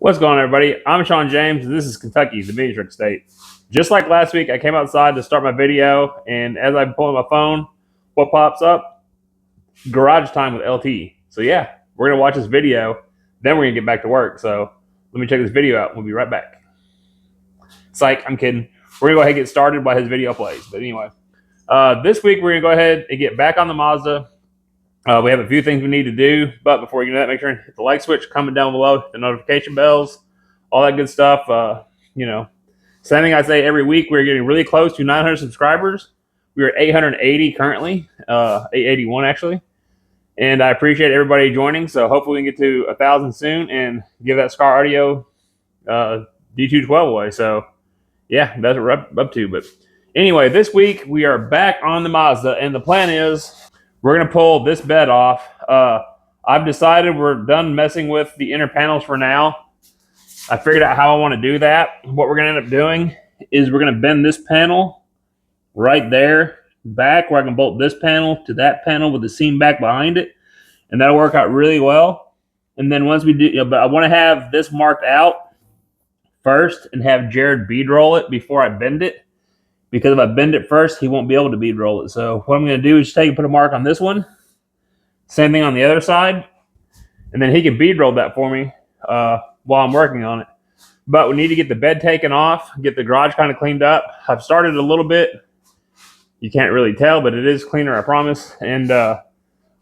What's going on, everybody? I'm Sean James, and this is Kentucky, the mini truck state. Just like last week, I came outside to start my video, and as I'm pulling my phone, what pops up? Garage time with LT. So yeah, we're gonna watch this video, then we're gonna get back to work. So let me check this video out. We'll be right back. Psych, I'm kidding. We're gonna go ahead and get started while his video plays. But anyway, this week we're gonna go ahead and get back on the Mazda. We have a few things we need to do, but before you do that, make sure and hit the like switch, comment down below, hit the notification bells, all that good stuff. Same thing I say every week. We're getting really close to 900 subscribers. We're at 880 currently, 881 actually. And I appreciate everybody joining. So hopefully we can get to 1,000 soon and give that Scar Audio D212 away. So yeah, that's what we're up to. But anyway, this week we are back on the Mazda, and the plan is we're going to pull this bed off. I've decided we're done messing with the inner panels for now. I figured out how I want to do that. What we're going to end up doing is we're going to bend this panel right there back where I can bolt this panel to that panel with the seam back behind it. And that'll work out really well. And then once we do, but I want to have this marked out first and have Jared bead roll it before I bend it. Because if I bend it first, he won't be able to bead roll it. So what I'm going to do is put a mark on this one. Same thing on the other side. And then he can bead roll that for me while I'm working on it. But we need to get the bed taken off, get the garage kind of cleaned up. I've started a little bit. You can't really tell, but it is cleaner, I promise. And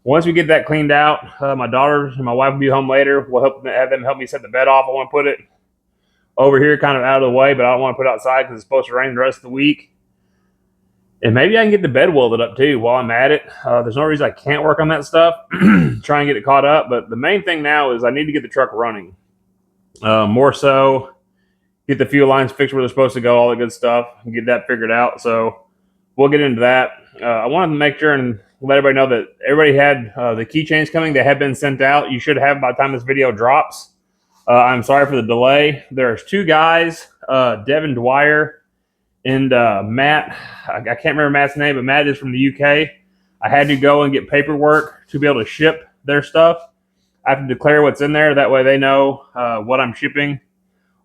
once we get that cleaned out, my daughter and my wife will be home later. We'll have them help me set the bed off. I want to put it over here kind of out of the way, but I don't want to put it outside because it's supposed to rain the rest of the week. And maybe I can get the bed welded up too while I'm at it. There's no reason I can't work on that stuff. Try and get it caught up. But the main thing now is I need to get the truck running. More so, get the fuel lines fixed where they're supposed to go, all the good stuff, and get that figured out. So we'll get into that. I wanted to make sure and let everybody know that everybody had the keychains coming. They have been sent out. You should have by the time this video drops. I'm sorry for the delay. There's two guys, Devin Dwyer and Matt. I can't remember Matt's name, but Matt is from the UK. I had to go and get paperwork to be able to ship their stuff. I have to declare what's in there. That way they know what I'm shipping,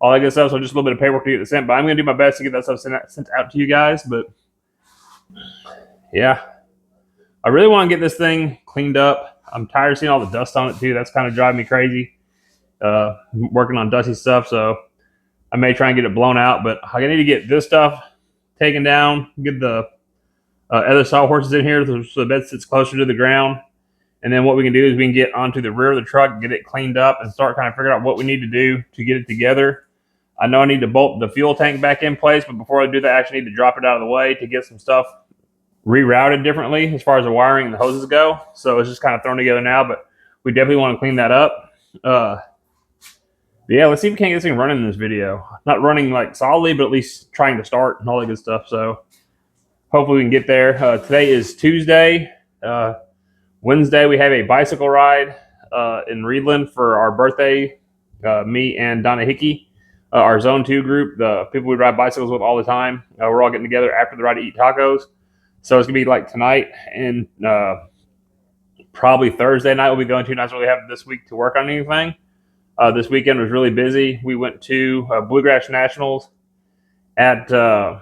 all that good stuff. So just a little bit of paperwork to get it sent. But I'm going to do my best to get that stuff sent out to you guys. But yeah, I really want to get this thing cleaned up. I'm tired of seeing all the dust on it too. That's kind of driving me crazy. Working on dusty stuff. So I may try and get it blown out. But I need to get this stuff taken down, get the other sawhorses in here so the bed sits closer to the ground. And then what we can do is we can get onto the rear of the truck, get it cleaned up, and start kind of figuring out what we need to do to get it together. I know I need to bolt the fuel tank back in place, but before I do that, I actually need to drop it out of the way to get some stuff rerouted differently as far as the wiring and the hoses go. So it's just kind of thrown together now, but we definitely want to clean that up. But yeah, let's see if we can't get this thing running in this video. Not running like solidly, but at least trying to start and all that good stuff. So hopefully we can get there. Today is Tuesday. Wednesday, we have a bicycle ride in Reedland for our birthday. Me and Donna Hickey, our Zone 2 group, the people we ride bicycles with all the time. We're all getting together after the ride to eat tacos. So it's going to be like tonight and probably Thursday night will be the only 2 nights we have this week to work on anything. This weekend was really busy. We went to Bluegrass Nationals at, it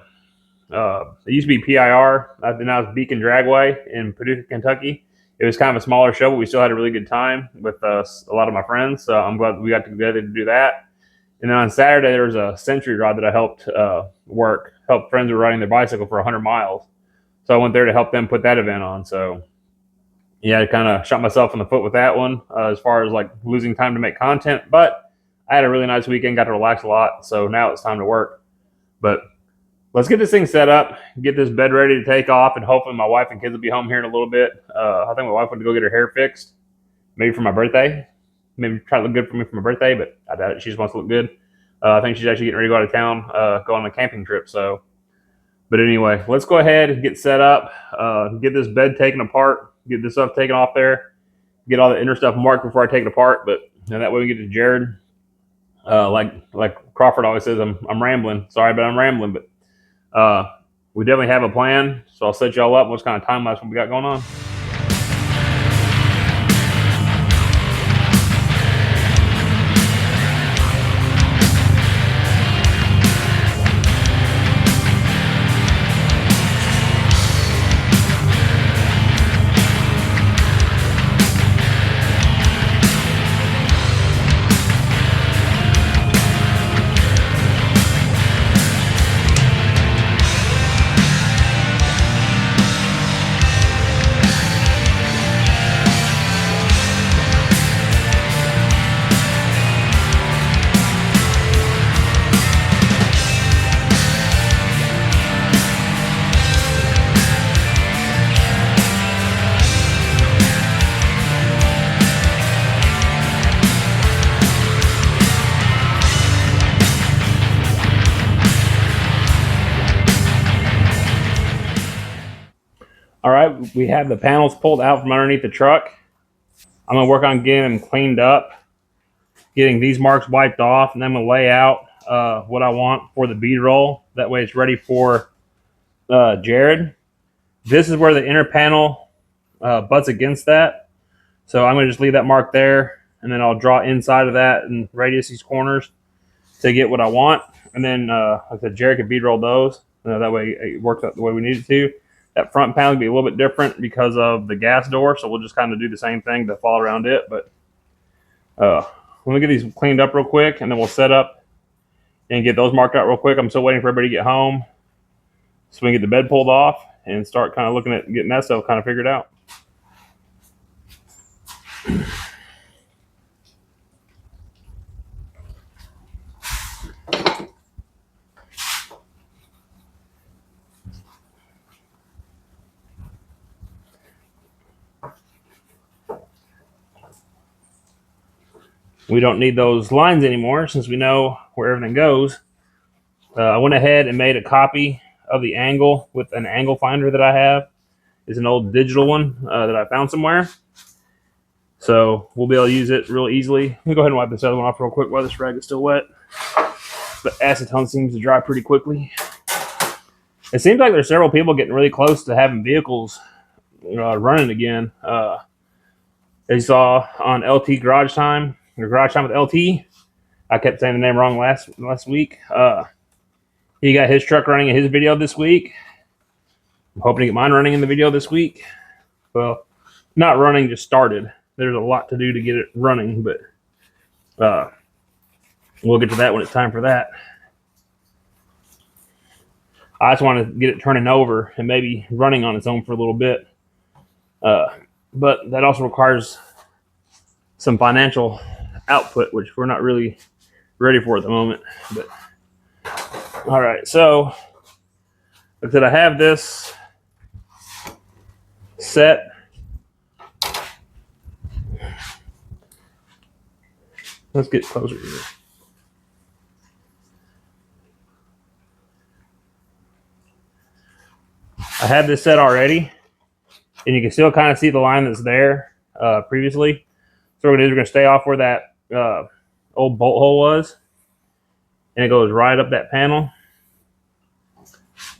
used to be PIR, now it's Beacon Dragway in Paducah, Kentucky. It was kind of a smaller show, but we still had a really good time with a lot of my friends. So I'm glad we got together to do that. And then on Saturday, there was a century ride that I helped help friends who were riding their bicycle for 100 miles. So I went there to help them put that event on. So yeah, I kind of shot myself in the foot with that one as far as like losing time to make content. But I had a really nice weekend, got to relax a lot. So now it's time to work. But let's get this thing set up, get this bed ready to take off, and hopefully my wife and kids will be home here in a little bit. I think my wife went to go get her hair fixed, maybe for my birthday. Maybe try to look good for me for my birthday, but I doubt it. She just wants to look good. I think she's actually getting ready to go out of town, go on a camping trip. So, but anyway, let's go ahead and get set up, get this bed taken apart, get this stuff taken off there, get all the inner stuff marked before I take it apart. But that way we get to Jared. Like Crawford always says, I'm rambling. Sorry, but I'm rambling. But we definitely have a plan, so I'll set y'all up what's kind of time lapse we got going on. All right, we have the panels pulled out from underneath the truck. I'm gonna work on getting them cleaned up, getting these marks wiped off, and then I'm gonna lay out what I want for the bead roll. That way it's ready for Jared. This is where the inner panel butts against that. So I'm gonna just leave that mark there, and then I'll draw inside of that and radius these corners to get what I want. And then, like I said, Jared can bead roll those. That way it works out the way we need it to. That front panel will be a little bit different because of the gas door, so we'll just kind of do the same thing to fall around it. But let me get these cleaned up real quick, and then we'll set up and get those marked out real quick. I'm still waiting for everybody to get home so we can get the bed pulled off and start kind of looking at getting that stuff kind of figured out. We don't need those lines anymore since we know where everything goes. I went ahead and made a copy of the angle with an angle finder that I have. It's an old digital one that I found somewhere. So we'll be able to use it real easily. Let me go ahead and wipe this other one off real quick while this rag is still wet. But acetone seems to dry pretty quickly. It seems like there's several people getting really close to having vehicles running again. As you saw on LT Garage Time, or Garage Time with LT, I kept saying the name wrong last week. He got his truck running in his video this week. I'm hoping to get mine running in the video this week. Well, not running, just started. There's a lot to do to get it running, but we'll get to that when it's time for that. I just want to get it turning over and maybe running on its own for a little bit. But that also requires some financial output, which we're not really ready for at the moment. But all right, so like I said, I have this set. Let's get closer here. I have this set already, and you can still kind of see the line that's there previously. So what we're going to stay off where that old bolt hole was, and it goes right up that panel.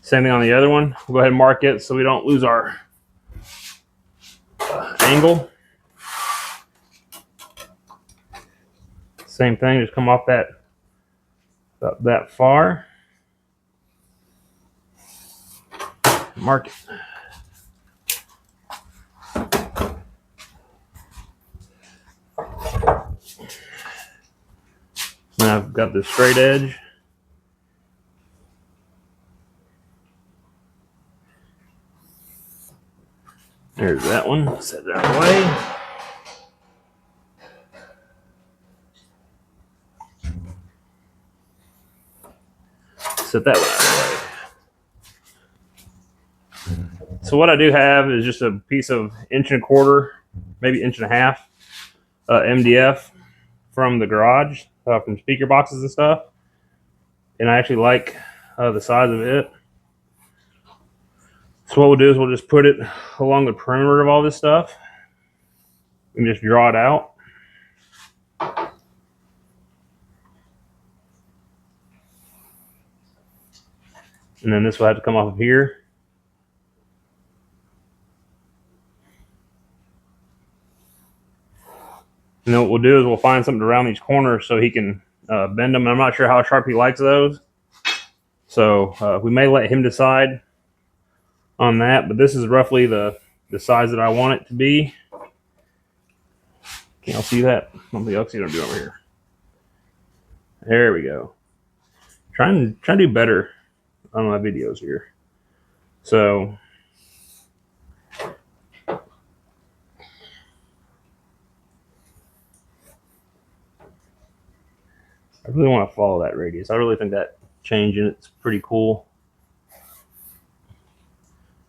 Same thing on the other one. We'll go ahead and mark it so we don't lose our angle. Same thing, just come off that about that far. Mark it. And I've got the straight edge. There's that one. Set that out of the way. Set that one out of the way. So what I do have is just a piece of 1.25 inch, maybe 1.5 inch MDF from the garage, from speaker boxes and stuff. And I actually like the size of it. So what we'll do is we'll just put it along the perimeter of all this stuff and just draw it out. And then this will have to come off of here. And then what we'll do is we'll find something around these corners so he can bend them. And I'm not sure how sharp he likes those. So we may let him decide on that. But this is roughly the size that I want it to be. Can y'all see that? I don't think y'all see what I'm doing over here. There we go. Trying to do better on my videos here. So I really want to follow that radius. I really think that change in it's pretty cool.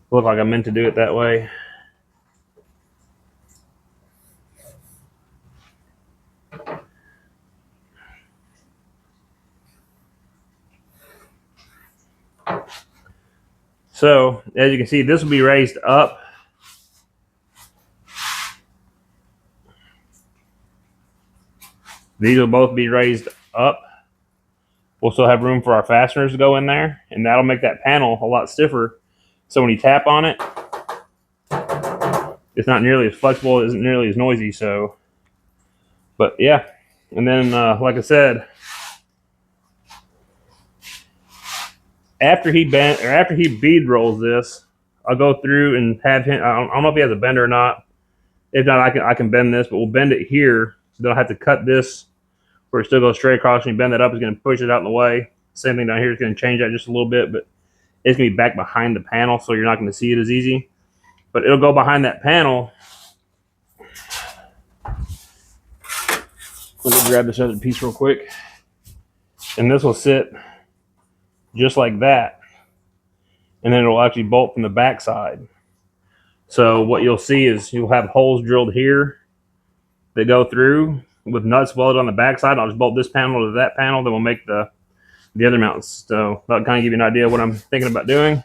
Look like I meant to do it that way. So as you can see, this will be raised up These will both be raised up. We'll still have room for our fasteners to go in there, and that'll make that panel a lot stiffer. So when you tap on it, it's not nearly as flexible, it isn't nearly as noisy. So, but yeah. And then, like I said, after he bead rolls this, I'll go through and have him. I don't know if he has a bender or not. If not, I can bend this, but we'll bend it here. So then I'll have to cut this where it still goes straight across. And you bend that up, it's going to push it out in the way. Same thing down here is going to change that just a little bit, but it's going to be back behind the panel, so you're not going to see it as easy. But it'll go behind that panel. Let me grab this other piece real quick. And this will sit just like that. And then it'll actually bolt from the back side. So what you'll see is you'll have holes drilled here that go through with nuts welded on the back side. I'll just bolt this panel to that panel, then we'll make the other mounts. So that'll kind of give you an idea of what I'm thinking about doing.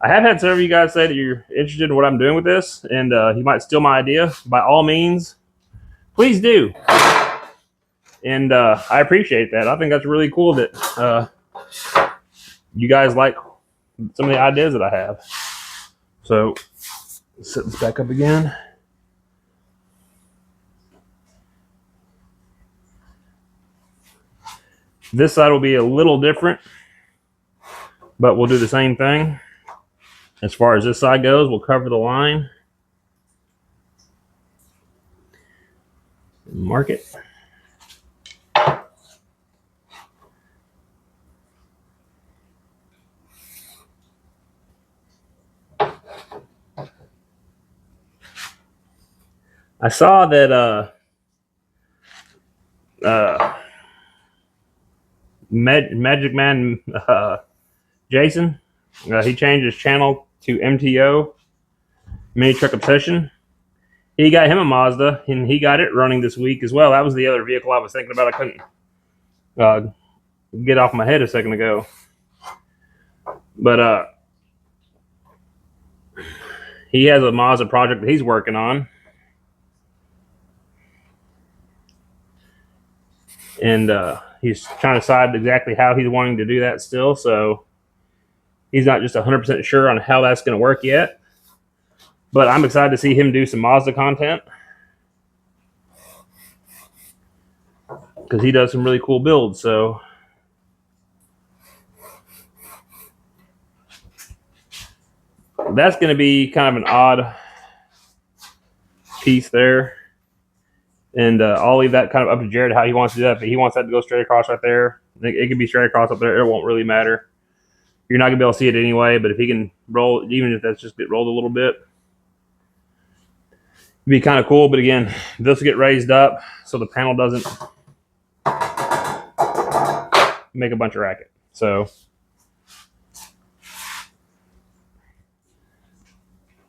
I have had several of you guys say that you're interested in what I'm doing with this, and you might steal my idea. By all means, please do. And I appreciate that. I think that's really cool that you guys like some of the ideas that I have. So let's set this back up again. This side will be a little different, but we'll do the same thing. As far as this side goes, we'll cover the line. Mark it. I saw that Magic Man Jason, he changed his channel to MTO, Mini Truck Obsession. He got him a Mazda, and he got it running this week as well. That was the other vehicle I was thinking about. I couldn't get off my head a second ago. But he has a Mazda project that he's working on. And he's trying to decide exactly how he's wanting to do that still. So he's not just 100% sure on how that's going to work yet. But I'm excited to see him do some Mazda content, because he does some really cool builds. So that's going to be kind of an odd piece there. And I'll leave that kind of up to Jared how he wants to do that. But he wants that to go straight across right there. It can be straight across up there. It won't really matter. You're not going to be able to see it anyway. But if he can roll, even if that's just get rolled a little bit, it'd be kind of cool. But again, this will get raised up so the panel doesn't make a bunch of racket. So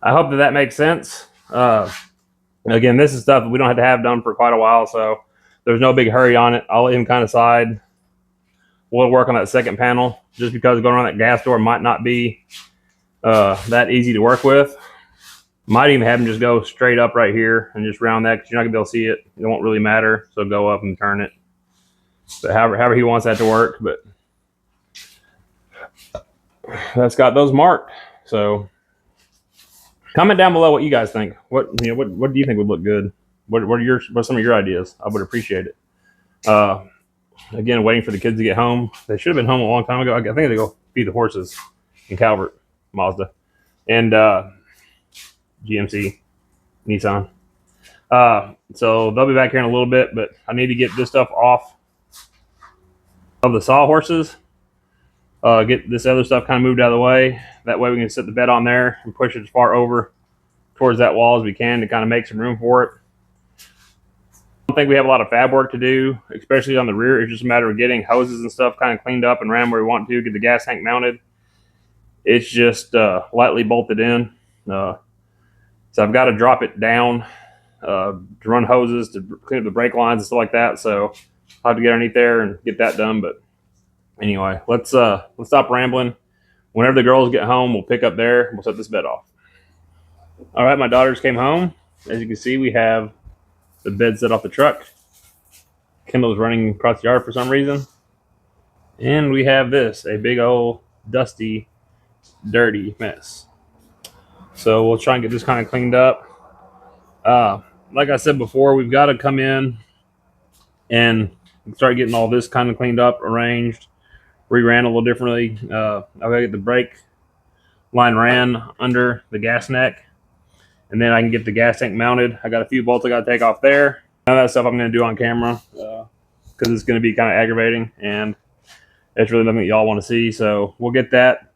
I hope that makes sense. Again, this is stuff that we don't have to have done for quite a while, so there's no big hurry on it. I'll let him kind of decide. We'll work on that second panel, just because going on that gas door might not be that easy to work with. Might even have him just go straight up right here and just round that, because you're not going to be able to see it. It won't really matter, so go up and turn it. But however he wants that to work, but that's got those marked. So comment down below what you guys think. What do you think would look good? What are some of your ideas? I would appreciate it. Again, waiting for the kids to get home. They should have been home a long time ago. I think they go feed the horses in Calvert, Mazda, and GMC, Nissan. So they'll be back here in a little bit, but I need to get this stuff off of the sawhorses. Get this other stuff kind of moved out of the way. That way we can set the bed on there and push it as far over towards that wall as we can to kind of make some room for it. I don't think we have a lot of fab work to do, especially on the rear. It's just a matter of getting hoses and stuff kind of cleaned up and ran where we want to, get the gas tank mounted. It's just lightly bolted in. So I've got to drop it down to run hoses to clean up the brake lines and stuff like that. So I'll have to get underneath there and get that done. But anyway, let's stop rambling. Whenever the girls get home, we'll pick up there and we'll set this bed off. All right, my daughters came home. As you can see, we have the bed set off the truck. Kindle's running across the yard for some reason. And we have this, a big old dusty, dirty mess. So we'll try and get this kind of cleaned up. Like I said before, we've got to come in and start getting all this kind of cleaned up, arranged, reran a little differently. I've got to get the brake line ran under the gas neck, and then I can get the gas tank mounted. I got a few bolts I got to take off there. None of that stuff I'm going to do on camera because it's going to be kind of aggravating, and it's really nothing that y'all want to see. So we'll get that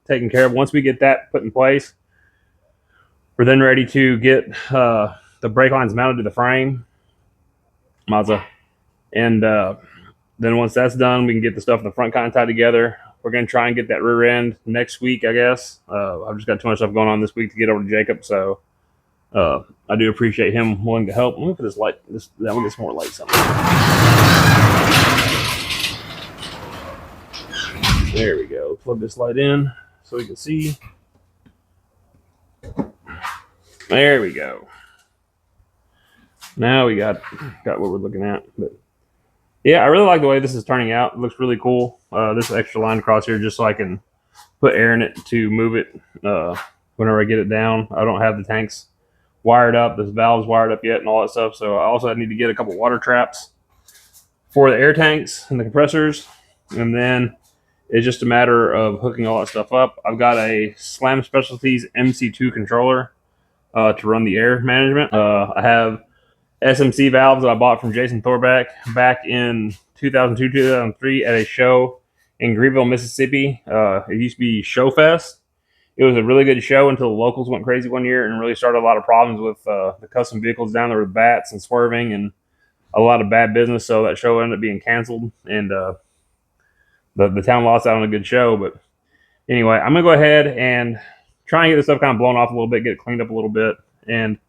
taken care of. Once we get that put in place, we're then ready to get the brake lines mounted to the frame, Mazda, and then once that's done, we can get the stuff in the front kind of tied together. We're going to try and get that rear end next week, I guess. I've just got too much stuff going on this week to get over to Jacob, so I do appreciate him willing to help. Let me put this light. That one gets more lights on. There we go. Plug this light in so we can see. There we go. Now we got what we're looking at. But yeah, I really like the way this is turning out. It looks really cool. This extra line across here just so I can put air in it to move it whenever I get it down. I don't have the tanks wired up, the valves wired up yet and all that stuff. So I also need to get a couple water traps for the air tanks and the compressors. And then it's just a matter of hooking all that stuff up. I've got a Slam Specialties MC2 controller to run the air management. I have SMC valves that I bought from Jason Thorbeck back in 2002, 2003 at a show in Greenville, Mississippi. It used to be Show Fest. It was a really good show until the locals went crazy one year and really started a lot of problems with the custom vehicles down there with bats and swerving and a lot of bad business. So that show ended up being canceled, and the town lost out on a good show. But anyway, I'm going to go ahead and try and get this stuff kind of blown off a little bit, get it cleaned up a little bit, and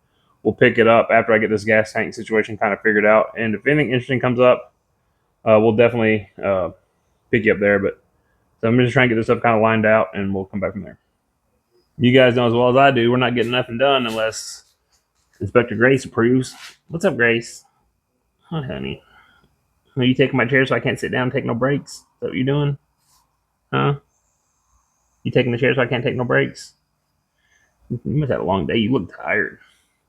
we'll pick it up after I get this gas tank situation kind of figured out. And if anything interesting comes up, we'll definitely pick you up there. But so I'm just trying to get this stuff kind of lined out, and we'll come back from there. You guys know as well as I do, we're not getting nothing done unless Inspector Grace approves. What's up, Grace? Hi, honey. Are you taking my chair so I can't sit down and take no breaks? Is that what you're doing? Huh? You taking the chair so I can't take no breaks? You must have had a long day. You look tired.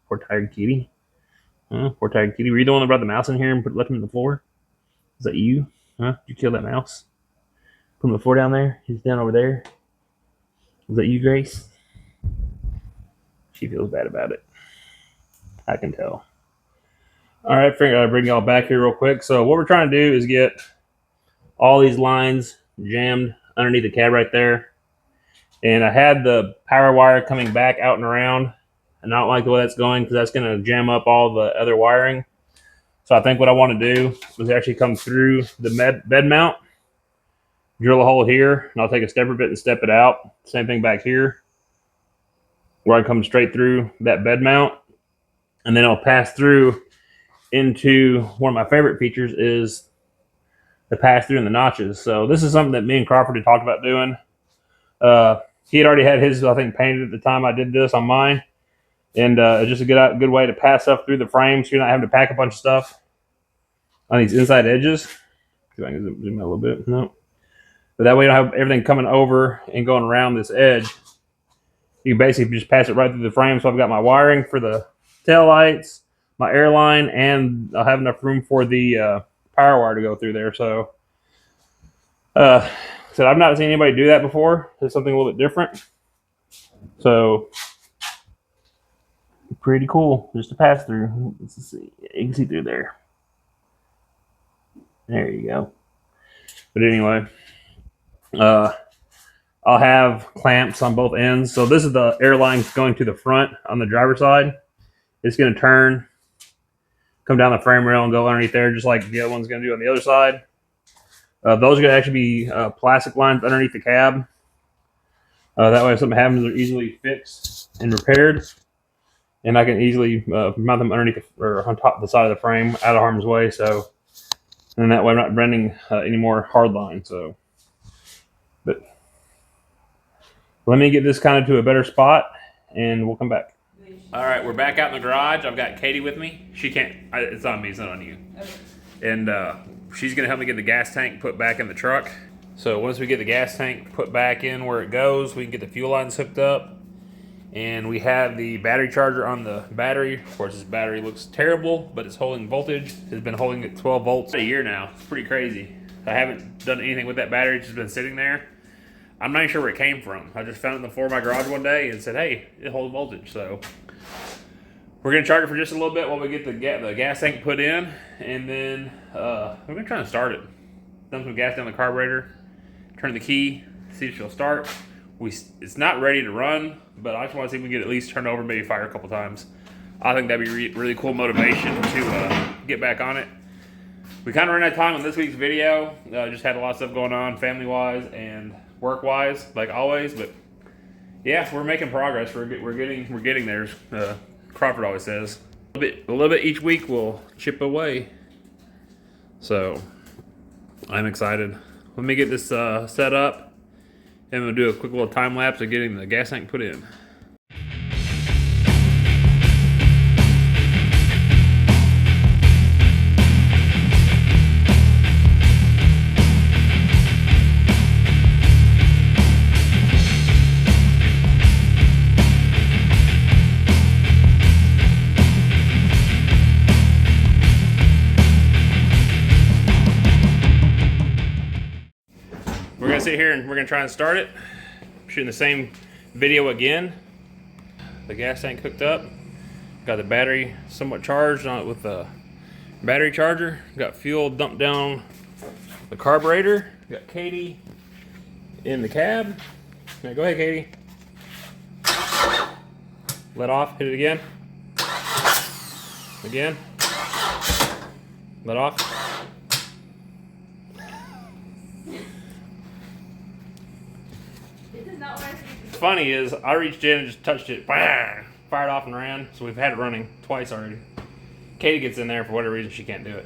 Poor tired kitty. Huh? Poor tired kitty. Were you the one that brought the mouse in here and left him on the floor? Is that you? Huh? Did you kill that mouse? Put him on the floor down there? He's down over there. Is that you, Grace? She feels bad about it. I can tell. All right, figured I'd bring y'all back here real quick. So what we're trying to do is get all these lines jammed underneath the cab right there. And I had the power wire coming back out and around. And I don't like the way that's going because that's going to jam up all the other wiring. So I think what I want to do is actually come through the bed mount, drill a hole here, and I'll take a stepper bit and step it out. Same thing back here, where I come straight through that bed mount. And then I'll pass through into one of my favorite features is the pass through and the notches. So this is something that me and Crawford had talked about doing. He had already had his, I think, painted at the time I did this on mine. And it's just a good way to pass stuff through the frame so you're not having to pack a bunch of stuff on these inside edges. See if I can zoom out a little bit. No. But that way you don't have everything coming over and going around this edge. You basically just pass it right through the frame. So I've got my wiring for the tail lights, my air line, and I'll have enough room for the power wire to go through there. So I've not seen anybody do that before. It's something a little bit different. So pretty cool just to pass through. Let's see. You can see through there. There you go. But anyway, I'll have clamps on both ends. So this is the air line going to the front on the driver's side. It's going to turn, come down the frame rail and go underneath there just like the other one's going to do on the other side. Those are going to actually be plastic lines underneath the cab. That way if something happens, they're easily fixed and repaired. And I can easily mount them underneath or on top of the side of the frame out of harm's way. So, and that way I'm not running any more hard lines. So, but let me get this kind of to a better spot and we'll come back. All right, we're back out in the garage. I've got Katie with me. She can't, it's on me, it's not on you. Okay. and she's gonna help me get the gas tank put back in the truck. So once we get the gas tank put back in where it goes, we can get the fuel lines hooked up. And we have the battery charger on the battery. Of course, this battery looks terrible, but it's holding voltage. It's been holding at 12 volts a year now. It's pretty crazy. I haven't done anything with that battery. It's just been sitting there. I'm not even sure where it came from. I just found it on the floor of my garage one day and said, hey, it holds voltage. So we're gonna charge it for just a little bit while we get the gas tank put in. And then we're gonna try to start it. Dump some gas down the carburetor, turn the key, see if she'll start. It's not ready to run, but I just want to see if we can get it at least turned over, maybe fire a couple times. I think that'd be really cool motivation to get back on it. We kind of ran out of time on this week's video. Just had a lot of stuff going on, family-wise and work-wise, like always. But yeah, we're making progress. We're getting there. Crawford always says a little bit each week will chip away. So I'm excited. Let me get this set up. And we'll do a quick little time lapse of getting the gas tank put in. We're gonna sit here and we're gonna try and start it. Shooting the same video again. The gas tank hooked up. Got the battery somewhat charged on it with the battery charger. Got fuel dumped down the carburetor. Got Kaydee in the cab. Now go ahead, Kaydee. Let off, hit it again. Again. Let off. What's funny is I reached in and just touched it, fired off and ran. So we've had it running twice already. Kaydee gets in there for whatever reason she can't do it.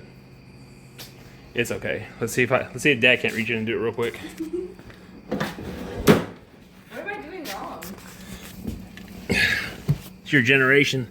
It's okay. Let's see if Dad can't reach in and do it real quick. What am I doing wrong? It's your generation.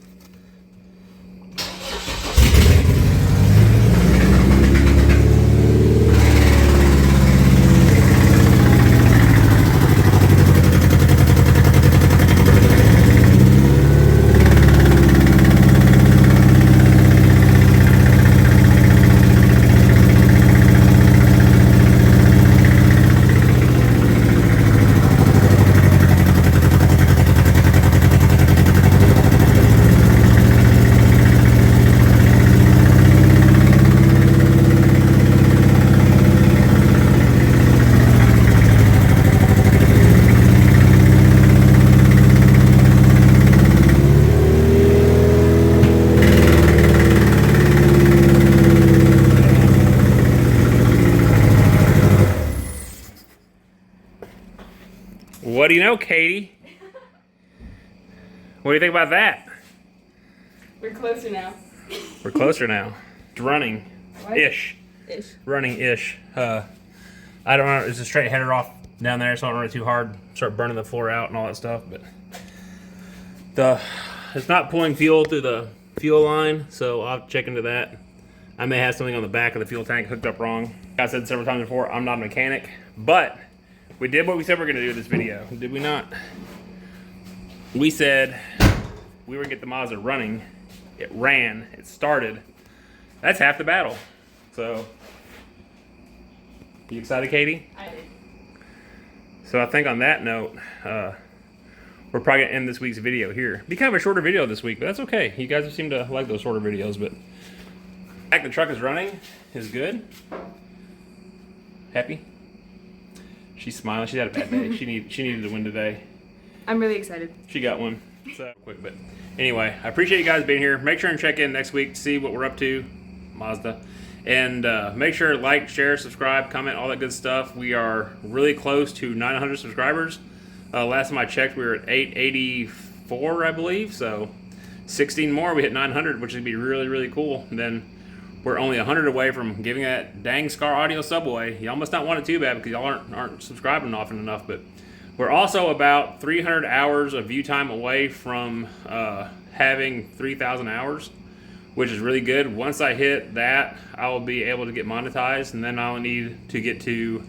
What do you know, Kaydee? What do you think about that? We're closer now. We're closer now. It's running. Ish. Running-ish. I don't know. It's a straight header off down there, so I don't run it too hard. Start burning the floor out and all that stuff. But it's not pulling fuel through the fuel line, so I'll check into that. I may have something on the back of the fuel tank hooked up wrong. Like I said several times before, I'm not a mechanic, but we did what we said we were going to do in this video. Did we not? We said we were going to get the Mazda running. It ran. It started. That's half the battle. So, you excited, Kaydee? I did. So I think on that note, we're probably going to end this week's video here. Be kind of a shorter video this week, but that's okay. You guys seem to like those shorter videos, but the fact the truck is running is good. Happy? She's smiling. She's had a bad day. She needed to win today. I'm really excited. She got one. So quick, but anyway, I appreciate you guys being here. Make sure and check in next week to see what we're up to, Mazda, and make sure to like, share, subscribe, comment, all that good stuff. We are really close to 900 subscribers. Last time I checked, we were at 884, I believe. So 16 more, we hit 900, which would be really, really cool. And then we're only 100 away from giving that dang Scar Audio subway. Y'all must not want it too bad because y'all aren't subscribing often enough. But we're also about 300 hours of view time away from having 3,000 hours, which is really good. Once I hit that, I will be able to get monetized, and then I'll need to get to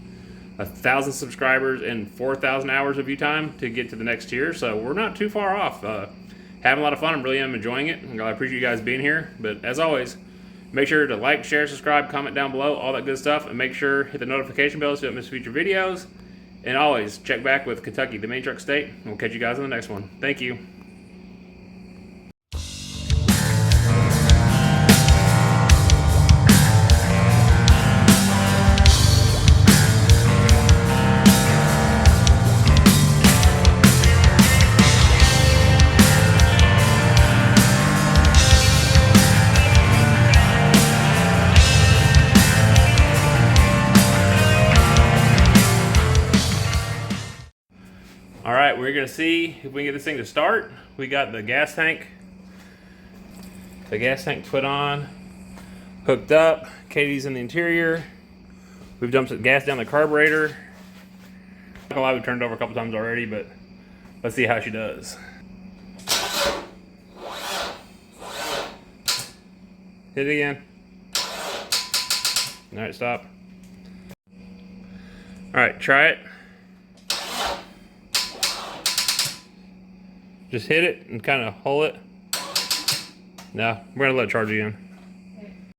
1,000 subscribers and 4,000 hours of view time to get to the next tier. So we're not too far off. Having a lot of fun. I really am enjoying it. I appreciate you guys being here. But as always, make sure to like, share, subscribe, comment down below, all that good stuff, and make sure hit the notification bell so you don't miss future videos. And always check back with Kentucky, the main truck state, and we'll catch you guys in the next one. Thank you. All right, we're gonna see if we can get this thing to start. We got the gas tank put on, hooked up. Kaydee's in the interior. We've dumped some gas down the carburetor. Not gonna lie, we turned it over a couple times already, but let's see how she does. Hit it again. All right, stop. All right, try it. Just hit it and kind of hold it. No, we're gonna let it charge again.